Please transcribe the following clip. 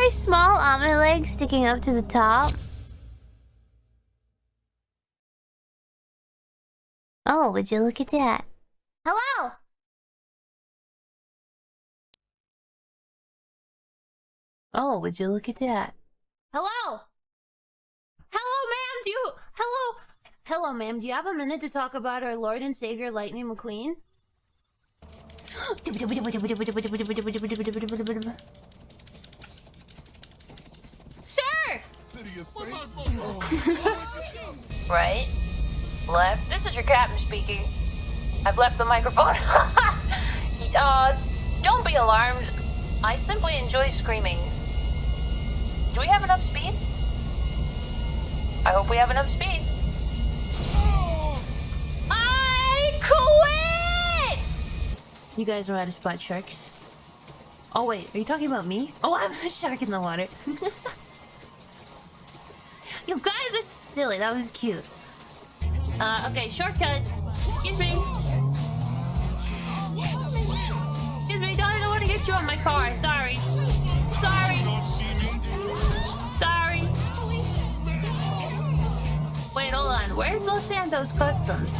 very small omelet leg sticking up to the top. Oh, would you look at that? Hello! Oh, would you look at that? Hello! Hello, ma'am, do you... Hello! Hello, ma'am, do you have a minute to talk about our Lord and Savior Lightning McQueen? Sir! Right? Left? This is your captain speaking. I've left the microphone. Don't be alarmed. I simply enjoy screaming. Do we have enough speed? I hope we have enough speed. I quit! You guys know how to spot sharks? Oh wait, are you talking about me? Oh, I'm a shark in the water. You guys are silly, that was cute. Okay, shortcut. Excuse me. Excuse me, I don't want to get you on my car. Sorry. Sorry. Sorry. Wait, hold on. Where's Los Santos Customs?